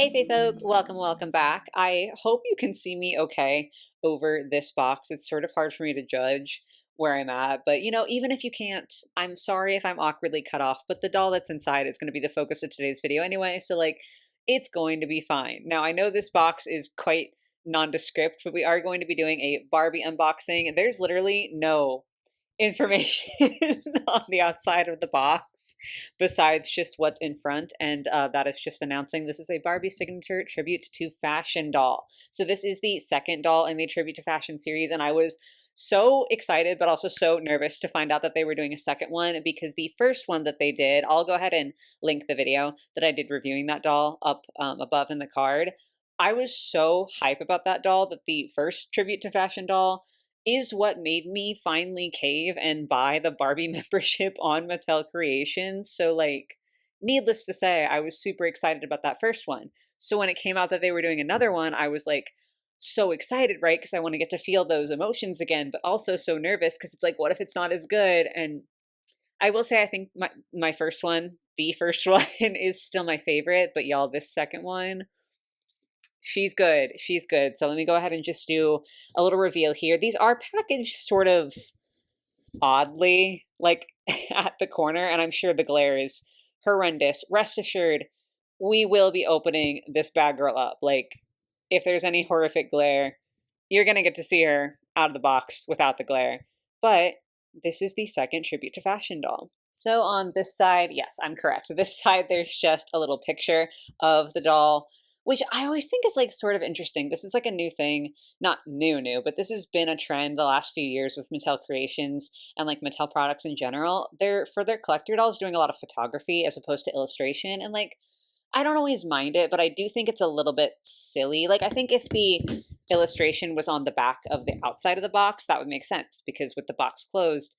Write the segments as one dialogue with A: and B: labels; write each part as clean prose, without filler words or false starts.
A: Hey Fae folk, welcome back. I hope you can see me okay over this box. It's sort of hard for me to judge where I'm at, but even if you can't, I'm sorry if I'm awkwardly cut off, but the doll that's inside is going to be the focus of today's video anyway, so it's going to be fine. Now, I know this box is quite nondescript, but we are going to be doing a Barbie unboxing. There's literally no information on the outside of the box besides just what's in front, and that is just announcing this is a Barbie signature tribute to fashion doll. So this is the second doll in the tribute to fashion series, and I was so excited but also so nervous to find out that they were doing a second one, because the first one that they did, I'll go ahead and link the video that I did reviewing that doll up above in the card. I was so hype about that doll that the first tribute to fashion doll is what made me finally cave and buy the Barbie membership on Mattel Creations. So, needless to say, I was super excited about that first one. So, when it came out that they were doing another one, I was so excited, right? Because I want to get to feel those emotions again, but also so nervous because it's like, what if it's not as good? And I will say, I think my first one, the first one, is still my favorite, but y'all, this second one, she's good. She's good. So let me go ahead and just do a little reveal here. These are packaged sort of oddly, at the corner, and I'm sure the glare is horrendous. Rest assured, we will be opening this bad girl up. If there's any horrific glare, you're going to get to see her out of the box without the glare. But this is the second tribute to fashion doll. So on this side, yes, I'm correct. This side, there's just a little picture of the doll, which I always think is sort of interesting. This is a new thing, not new, but this has been a trend the last few years with Mattel Creations and Mattel products in general. They're, for their collector dolls, doing a lot of photography as opposed to illustration. And I don't always mind it, but I do think it's a little bit silly. I think if the illustration was on the back of the outside of the box, that would make sense, because with the box closed,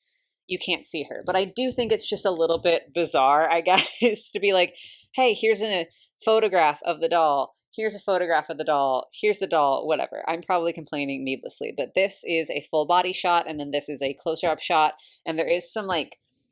A: you can't see her. But I do think it's just a little bit bizarre, I guess, to be hey, here's a photograph of the doll. Here's a photograph of the doll. Here's the doll, whatever. I'm probably complaining needlessly, but this is a full body shot, and then this is a closer up shot, and there is some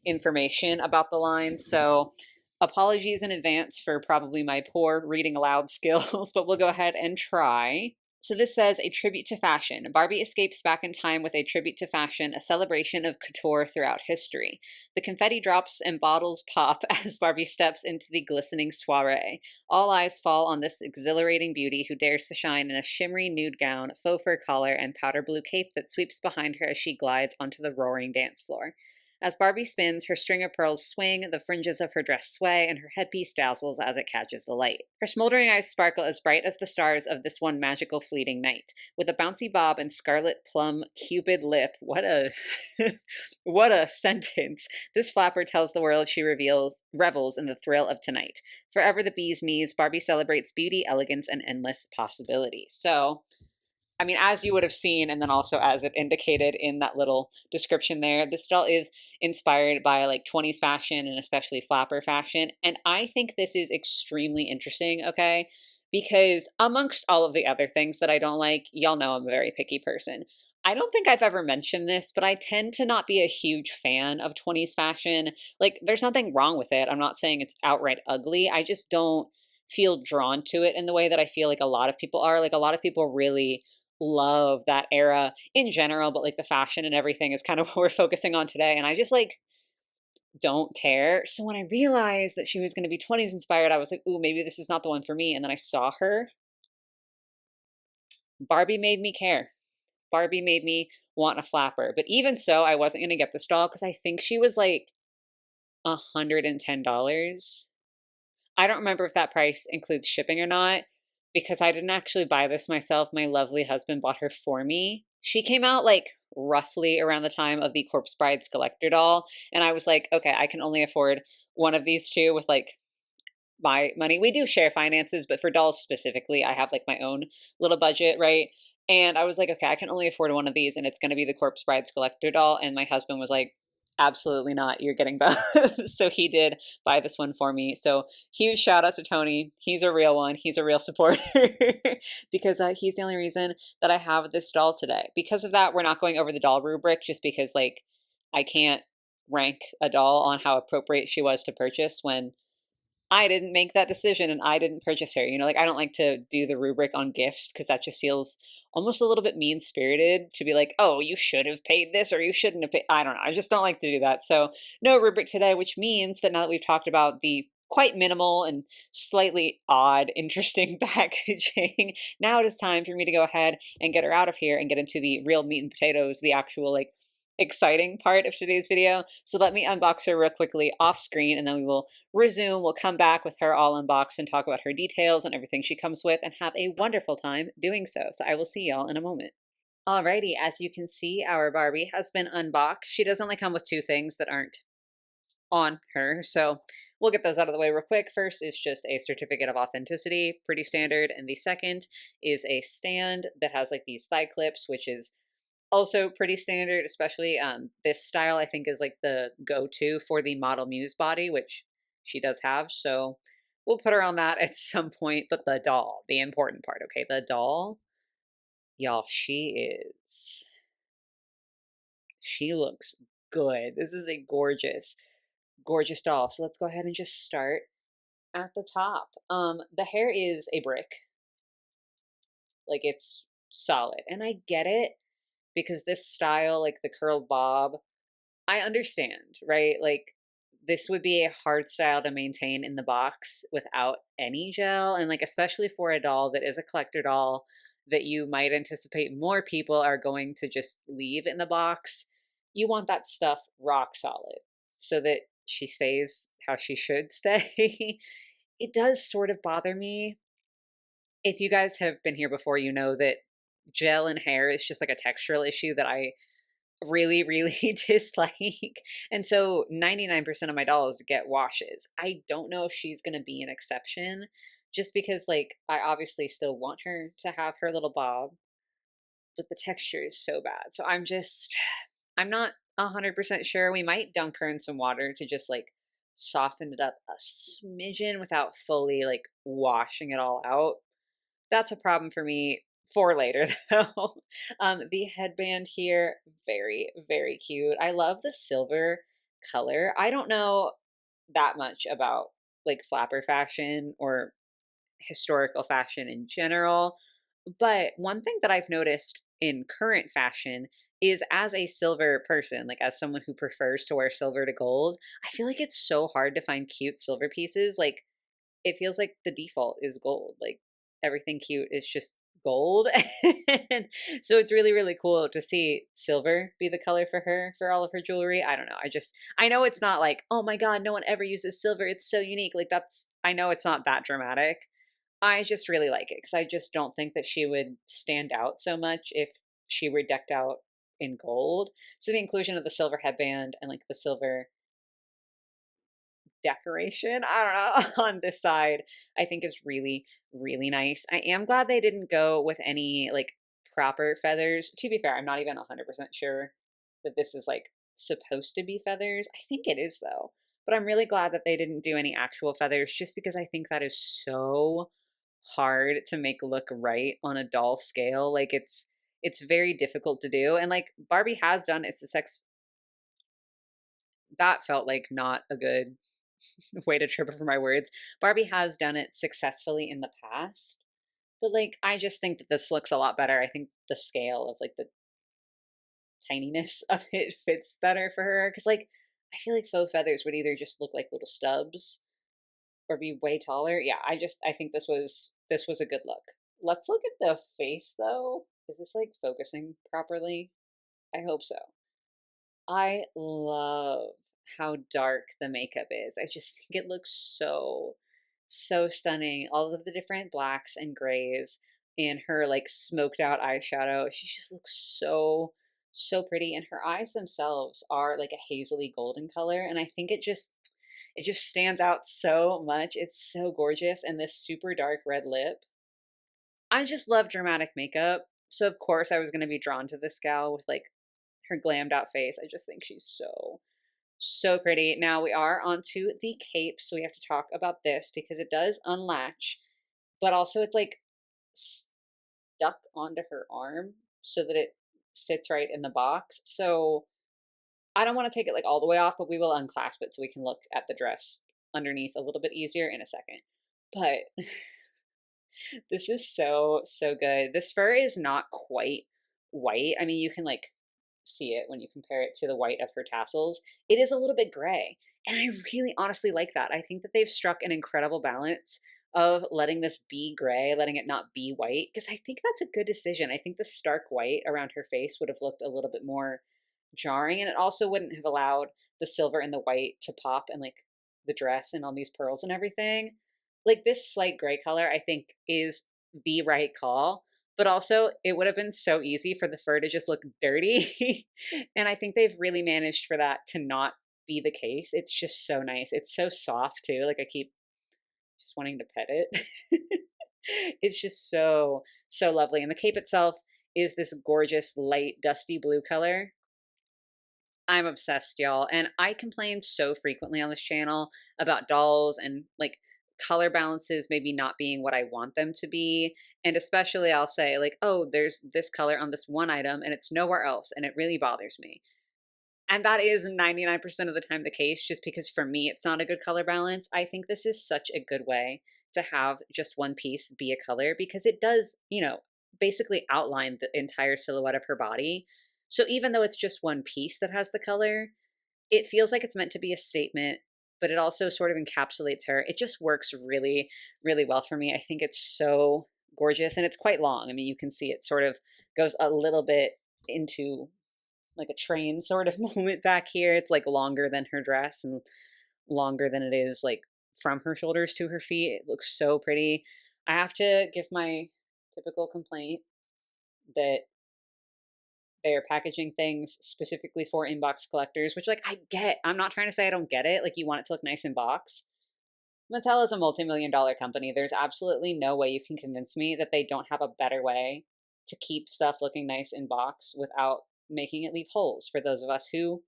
A: information about the lines. So apologies in advance for probably my poor reading aloud skills, but we'll go ahead and try. So this says, a tribute to fashion. Barbie escapes back in time with a tribute to fashion, a celebration of couture throughout history. The confetti drops and bottles pop as Barbie steps into the glistening soiree. All eyes fall on this exhilarating beauty who dares to shine in a shimmery nude gown, faux fur collar, and powder blue cape that sweeps behind her as she glides onto the roaring dance floor. As Barbie spins, her string of pearls swing, the fringes of her dress sway, and her headpiece dazzles as it catches the light. Her smoldering eyes sparkle as bright as the stars of this one magical fleeting night. With a bouncy bob and scarlet plum cupid lip, what a what a sentence. This flapper tells the world she revels in the thrill of tonight. Forever the bee's knees, Barbie celebrates beauty, elegance, and endless possibility. So, I mean, as you would have seen, and then also as it indicated in that little description there, this doll is inspired by 20s fashion and especially flapper fashion. And I think this is extremely interesting, okay? Because amongst all of the other things that I don't like, y'all know I'm a very picky person. I don't think I've ever mentioned this, but I tend to not be a huge fan of 20s fashion. There's nothing wrong with it. I'm not saying it's outright ugly. I just don't feel drawn to it in the way that I feel a lot of people are. A lot of people really love that era in general, but the fashion and everything is kind of what we're focusing on today. And I just don't care. So when I realized that she was going to be 20s inspired, I was ooh, maybe this is not the one for me. And then I saw her. Barbie made me care. Barbie made me want a flapper. But even so, I wasn't going to get this doll because I think she was $110. I don't remember if that price includes shipping or not, because I didn't actually buy this myself. My lovely husband bought her for me. She came out roughly around the time of the Corpse Bride's collector doll. And I was okay, I can only afford one of these two with my money. We do share finances, but for dolls specifically, I have my own little budget, right? And I was okay, I can only afford one of these, and it's going to be the Corpse Bride's collector doll. And my husband was absolutely not. You're getting both. So he did buy this one for me. So huge shout out to Tony. He's a real one. He's a real supporter because he's the only reason that I have this doll today. Because of that, we're not going over the doll rubric, just because I can't rank a doll on how appropriate she was to purchase when I didn't make that decision and I didn't purchase her. You know, like I don't like to do the rubric on gifts because that just feels almost a little bit mean spirited to be like, oh, you should have paid this or you shouldn't have paid. I don't know. I just don't like to do that. So, no rubric today, which means that now that we've talked about the quite minimal and slightly odd, interesting packaging, now it is time for me to go ahead and get her out of here and get into the real meat and potatoes, the actual like exciting part of today's video. So let me unbox her real quickly off screen and then we will resume. We'll come back with her all unboxed and talk about her details and everything she comes with and have a wonderful time doing so. So I will see y'all in a moment. Alrighty, as you can see, our Barbie has been unboxed. She does only come with two things that aren't on her, so we'll get those out of the way real quick. First is just a certificate of authenticity, pretty standard, and the second is a stand that has like these thigh clips, which is also pretty standard, especially this style I think is like the go-to for the Model Muse body, which she does have. So we'll put her on that at some point. But the doll, the important part, okay? The doll, y'all, she looks good. This is a gorgeous, gorgeous doll. So let's go ahead and just start at the top. The hair is a brick, like it's solid. And I get it because this style, like the curl bob, I understand, right? Like this would be a hard style to maintain in the box without any gel. And like, especially for a doll that is a collector doll that you might anticipate more people are going to just leave in the box, you want that stuff rock solid so that she stays how she should stay. It does sort of bother me. If you guys have been here before, you know that gel and hair is just like a textural issue that I really, really dislike. And so 99% of my dolls get washes. I don't know if she's going to be an exception just because, like, I obviously still want her to have her little bob, but the texture is so bad. So I'm not 100% sure. We might dunk her in some water to just like soften it up a smidgen without fully like washing it all out. That's a problem for me for later though. The headband here, very, very cute. I love the silver color. I don't know that much about like flapper fashion or historical fashion in general, but one thing that I've noticed in current fashion is as a silver person, like as someone who prefers to wear silver to gold, I feel like it's so hard to find cute silver pieces. Like it feels like the default is gold. Like everything cute is just gold. And so it's really, really cool to see silver be the color for her for all of her jewelry. I don't know. I know it's not like, oh my God, no one ever uses silver. It's so unique. Like I know it's not that dramatic. I just really like it because I just don't think that she would stand out so much if she were decked out in gold. So the inclusion of the silver headband and like the silver decoration, I don't know, on this side, I think is really, really nice. I am glad they didn't go with any like proper feathers. To be fair, I'm not even 100% sure that this is like supposed to be feathers. I think it is though. But I'm really glad that they didn't do any actual feathers just because I think that is so hard to make look right on a doll scale. Like it's very difficult to do. And like Barbie has done it's a sex that felt like not a good way to trip over my words. Barbie has done it successfully in the past, but like I just think that this looks a lot better. I think the scale of like the tininess of it fits better for her because like I feel like faux feathers would either just look like little stubs or be way taller. Yeah, I think this was a good look. Let's look at the face though. Is this like focusing properly? I hope so. I love how dark the makeup is. I just think it looks so, so stunning. All of the different blacks and grays and her like smoked out eyeshadow. She just looks so, so pretty. And her eyes themselves are like a hazily golden color. And I think it just stands out so much. It's so gorgeous. And this super dark red lip. I just love dramatic makeup. So of course I was gonna be drawn to this gal with like her glammed out face. I just think she's so, so pretty. Now we are onto the cape, so we have to talk about this because it does unlatch, but also it's like stuck onto her arm so that it sits right in the box. So I don't want to take it like all the way off, but we will unclasp it so we can look at the dress underneath a little bit easier in a second. But this is so, so good. This fur is not quite white. I mean, you can like see it when you compare it to the white of her tassels. It is a little bit gray. And I really honestly like that. I think that they've struck an incredible balance of letting this be gray, letting it not be white, because I think that's a good decision. I think the stark white around her face would have looked a little bit more jarring, and it also wouldn't have allowed the silver and the white to pop and like the dress and all these pearls and everything. Like this slight gray color, I think is the right call. But also, it would have been so easy for the fur to just look dirty. And I think they've really managed for that to not be the case. It's just so nice. It's so soft too. Like I keep just wanting to pet it. It's just so, so lovely. And the cape itself is this gorgeous light dusty blue color. I'm obsessed, y'all. And I complain so frequently on this channel about dolls and like color balances maybe not being what I want them to be. And especially I'll say like, oh, there's this color on this one item and it's nowhere else. And it really bothers me. And that is 99% of the time the case, just because for me, it's not a good color balance. I think this is such a good way to have just one piece be a color because it does, basically outline the entire silhouette of her body. So even though it's just one piece that has the color, it feels like it's meant to be a statement, but it also sort of encapsulates her. It just works really, really well for me. I think it's so gorgeous and it's quite long. I mean, you can see it sort of goes a little bit into like a train sort of moment back here. It's like longer than her dress and longer than it is like from her shoulders to her feet. It looks so pretty. I have to give my typical complaint that they are packaging things specifically for inbox collectors, which like I get. I'm not trying to say I don't get it. Like you want it to look nice in box. Mattel is a multi-million dollar company. There's absolutely no way you can convince me that they don't have a better way to keep stuff looking nice in box without making it leave holes for those of us who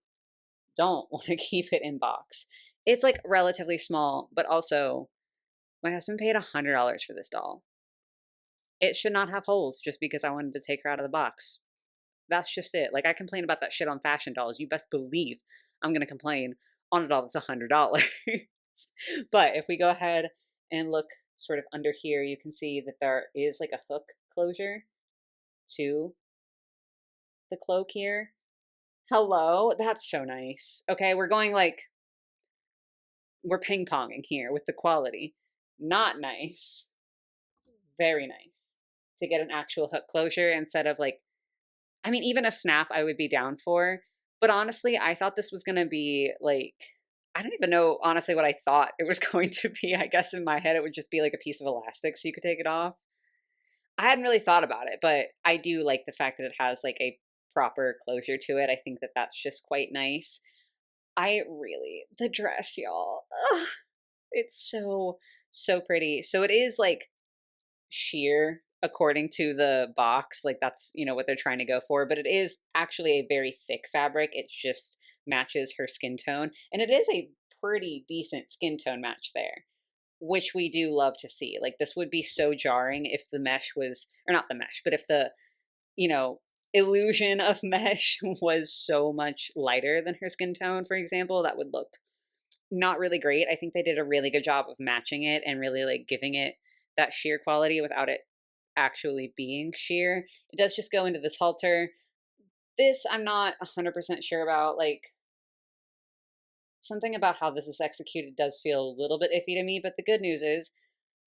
A: don't want to keep it in box. It's like relatively small, but also my husband paid $100 for this doll. It should not have holes just because I wanted to take her out of the box. That's just it. Like I complain about that shit on fashion dolls. You best believe I'm gonna complain on a doll that's $100. But if we go ahead and look sort of under here, you can see that there is like a hook closure to the cloak here. Hello, that's so nice. Okay, we're going like we're ping ponging here with the quality. Not nice. Very nice to get an actual hook closure instead of like, I mean, even a snap I would be down for. But honestly, I thought this was going to be like, I don't even know honestly what I thought it was going to be. I guess in my head, it would just be like a piece of elastic so you could take it off. I hadn't really thought about it, but I do like the fact that it has like a proper closure to it. I think that that's just quite nice. The dress, y'all. Ugh, it's so, so pretty. So it is like sheer according to the box. Like that's, what they're trying to go for. But it is actually a very thick fabric. It just matches her skin tone. And it is a pretty decent skin tone match there, which we do love to see. Like this would be so jarring if the mesh was, or not the mesh, but if the, you know, illusion of mesh was so much lighter than her skin tone, for example, that would look not really great. I think they did a really good job of matching it and really like giving it that sheer quality without it actually being sheer. It does just go into this halter. This I'm not 100% sure about. Like something about how this is executed does feel a little bit iffy to me, but the good news is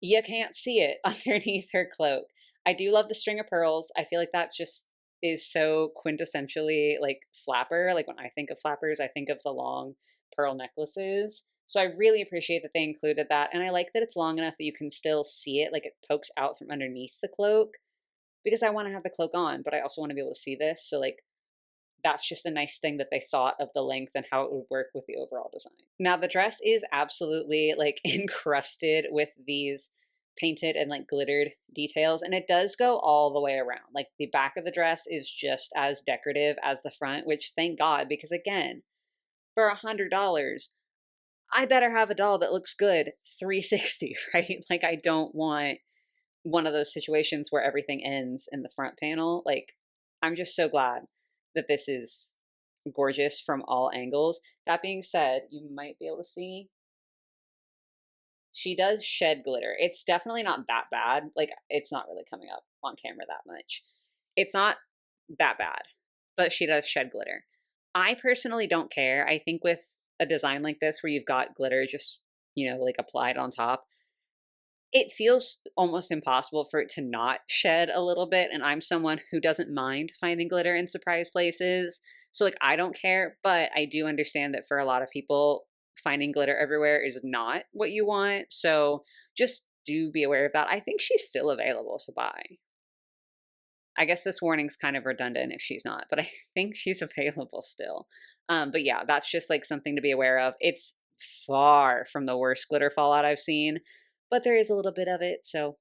A: you can't see it underneath her cloak. I do love the string of pearls. I feel like that just is so quintessentially like flapper. Like when I think of flappers, I think of the long pearl necklaces. So I really appreciate that they included that. And I like that it's long enough that you can still see it, like it pokes out from underneath the cloak because I want to have the cloak on, but I also want to be able to see this. So like that's just a nice thing that they thought of the length and how it would work with the overall design. Now the dress is absolutely like encrusted with these painted and like glittered details, and it does go all the way around. Like the back of the dress is just as decorative as the front, which thank God, because again, for $100, I better have a doll that looks good 360, right? Like I don't want one of those situations where everything ends in the front panel. Like I'm just so glad that this is gorgeous from all angles. That being said, you might be able to see She does shed glitter. It's definitely not that bad. Like, it's not really coming up on camera that much. It's not that bad, but she does shed glitter. I personally don't care. I think with a design like this where you've got glitter just, like applied on top, it feels almost impossible for it to not shed a little bit, and I'm someone who doesn't mind finding glitter in surprise places. So, like, I don't care, but I do understand that for a lot of people, finding glitter everywhere is not what you want. So, just do be aware of that. I think she's still available to buy. I guess this warning's kind of redundant if she's not, but I think she's available still. But yeah, that's just like something to be aware of. It's far from the worst glitter fallout I've seen, but there is a little bit of it. So,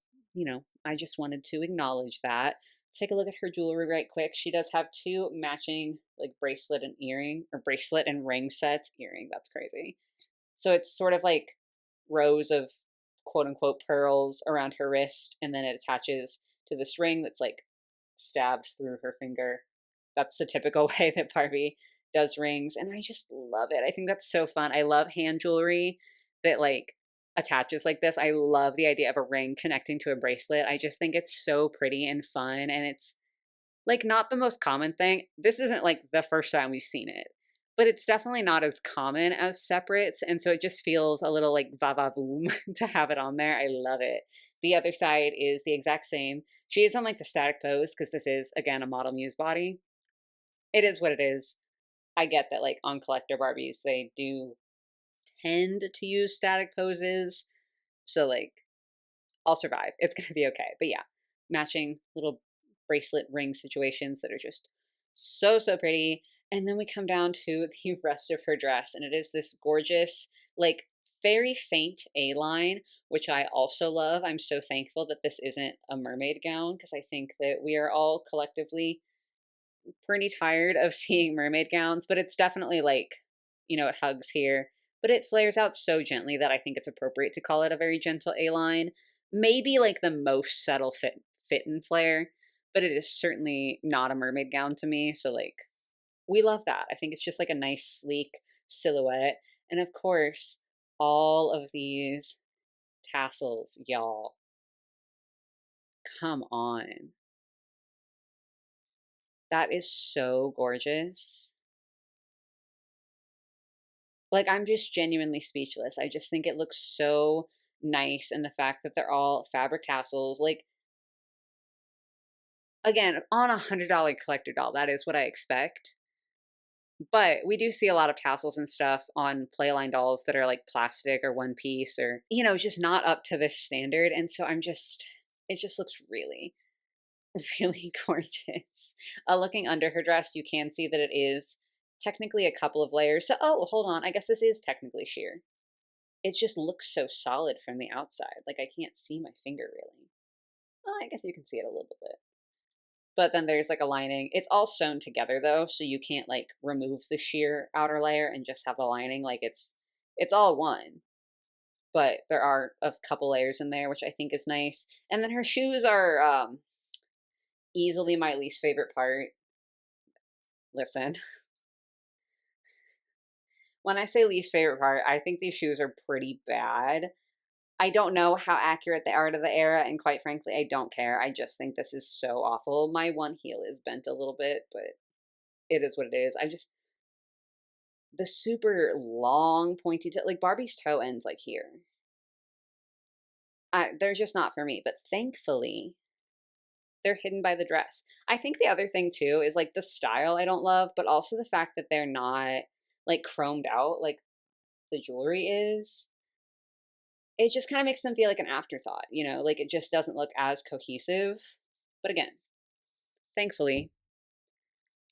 A: I just wanted to acknowledge that. Take a look at her jewelry right quick. She does have two matching like bracelet and earring, or bracelet and ring sets. Earring, that's crazy. So it's sort of like rows of quote unquote pearls around her wrist, and then it attaches to this ring that's like stabbed through her finger. That's the typical way that Barbie does rings. And I just love it. I think that's so fun. I love hand jewelry that like attaches like this. I love the idea of a ring connecting to a bracelet. I just think it's so pretty and fun. And it's like not the most common thing. This isn't like the first time we've seen it, but it's definitely not as common as separates. And so it just feels a little like va va boom to have it on there. I love it. The other side is the exact same. She is on like the static pose because this is, again, a model muse body. It is what it is. I get that, like, on collector Barbies, they do tend to use static poses. So, like, I'll survive. It's going to be okay. But yeah, matching little bracelet ring situations that are just so, so pretty. And then we come down to the rest of her dress, and it is this gorgeous, like, very faint A line, which I also love. I'm so thankful that this isn't a mermaid gown because I think that we are all collectively pretty tired of seeing mermaid gowns, but it's definitely like, it hugs here, but it flares out so gently that I think it's appropriate to call it a very gentle A line. Maybe like the most subtle fit and flare, but it is certainly not a mermaid gown to me. So like we love that. I think it's just like a nice sleek silhouette. And of course, all of these tassels, y'all. Come on. That is so gorgeous. Like, I'm just genuinely speechless. I just think it looks so nice, and the fact that they're all fabric tassels, like, again, on $100 collector doll, that is what I expect. But we do see a lot of tassels and stuff on Playline dolls that are like plastic or one piece or, just not up to this standard. And so it just looks really, really gorgeous. Looking under her dress, you can see that it is technically a couple of layers. So, oh, hold on. I guess this is technically sheer. It just looks so solid from the outside. Like I can't see my finger really. Well, I guess you can see it a little bit. But then there's like a lining. It's all sewn together though, so you can't like remove the sheer outer layer and just have the lining. Like it's all one. But there are a couple layers in there, which I think is nice. And then her shoes are easily my least favorite part. Listen, when I say least favorite part, I think these shoes are pretty bad. I don't know how accurate they are to the era, and quite frankly, I don't care. I just think this is so awful. My one heel is bent a little bit, but it is what it is. The super long pointy toe, like Barbie's toe ends like here. They're just not for me, but thankfully, they're hidden by the dress. I think the other thing too is like the style I don't love, but also the fact that they're not like chromed out like the jewelry is. It just kind of makes them feel like an afterthought, like it just doesn't look as cohesive. But again, thankfully,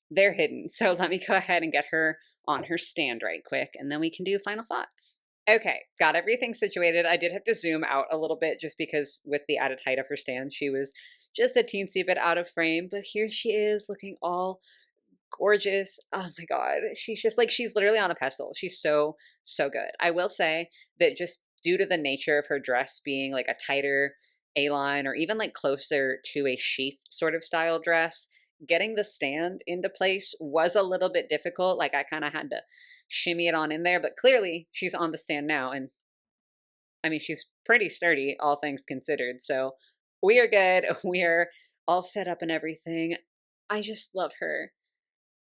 A: they're hidden. So let me go ahead and get her on her stand right quick, and then we can do final thoughts. Okay, got everything situated. I did have to zoom out a little bit just because with the added height of her stand, she was just a teensy bit out of frame. But here she is looking all gorgeous. Oh my God. She's just like, she's literally on a pedestal. She's so, so good. I will say that just due to the nature of her dress being like a tighter A-line or even like closer to a sheath sort of style dress, getting the stand into place was a little bit difficult. Like I kind of had to shimmy it on in there, but clearly she's on the stand now. And I mean, she's pretty sturdy, all things considered. So we are good. We are all set up and everything. I just love her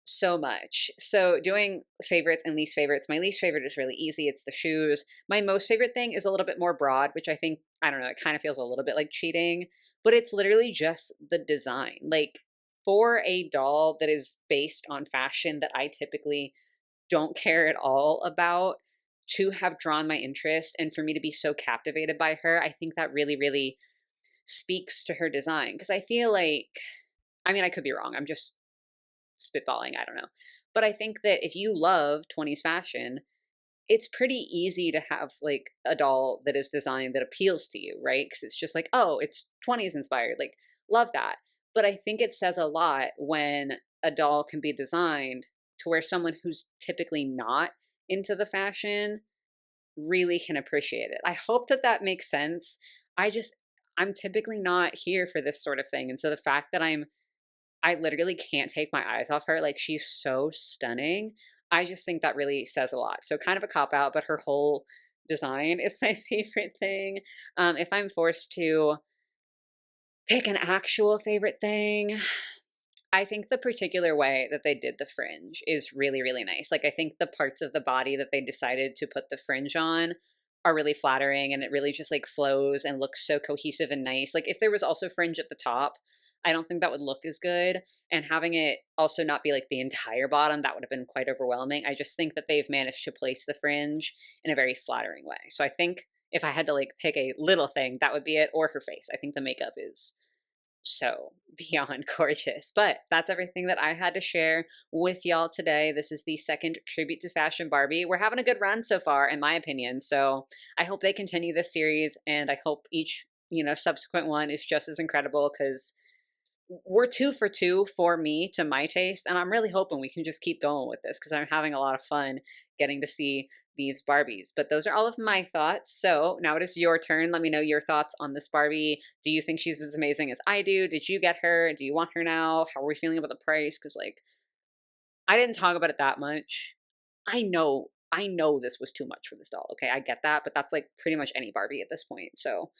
A: so much. So doing favorites and least favorites. My least favorite is really easy. It's the shoes. My most favorite thing is a little bit more broad, which I think, I don't know, it kind of feels a little bit like cheating, but it's literally just the design. Like for a doll that is based on fashion that I typically don't care at all about, to have drawn my interest and for me to be so captivated by her, I think that really, really speaks to her design. Because I feel like, I mean, I could be wrong. I'm just spitballing, I don't know. But I think that if you love 20s fashion, it's pretty easy to have like a doll that is designed that appeals to you, right? Because it's just like, oh, it's 20s inspired. Like, love that. But I think it says a lot when a doll can be designed to where someone who's typically not into the fashion really can appreciate it. I hope that that makes sense. I just, I'm typically not here for this sort of thing. And so the fact that I literally can't take my eyes off her. Like, she's so stunning. I just think that really says a lot. So kind of a cop out, but her whole design is my favorite thing. If I'm forced to pick an actual favorite thing, I think the particular way that they did the fringe is really, really nice. Like, I think the parts of the body that they decided to put the fringe on are really flattering, and it really just like flows and looks so cohesive and nice. Like, if there was also fringe at the top, I don't think that would look as good. And having it also not be like the entire bottom, that would have been quite overwhelming. I just think that they've managed to place the fringe in a very flattering way. So I think if I had to like pick a little thing, that would be it, or her face. I think the makeup is so beyond gorgeous. But that's everything that I had to share with y'all today. This is the second tribute to Fashion Barbie. We're having a good run so far, in my opinion. So I hope they continue this series, and I hope each, subsequent one is just as incredible, because we're 2 for 2 for me to my taste. And I'm really hoping we can just keep going with this because I'm having a lot of fun getting to see these Barbies. But those are all of my thoughts. So now it is your turn. Let me know your thoughts on this Barbie. Do you think she's as amazing as I do? Did you get her? Do you want her now? How are we feeling about the price? Because, like, I didn't talk about it that much. I know this was too much for this doll. Okay, I get that, but that's like pretty much any Barbie at this point. So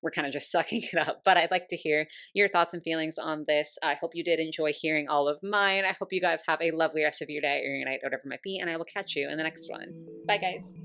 A: we're kind of just sucking it up. But I'd like to hear your thoughts and feelings on this. I hope you did enjoy hearing all of mine. I hope you guys have a lovely rest of your day or your night, whatever it might be, and I will catch you in the next one. Bye, guys.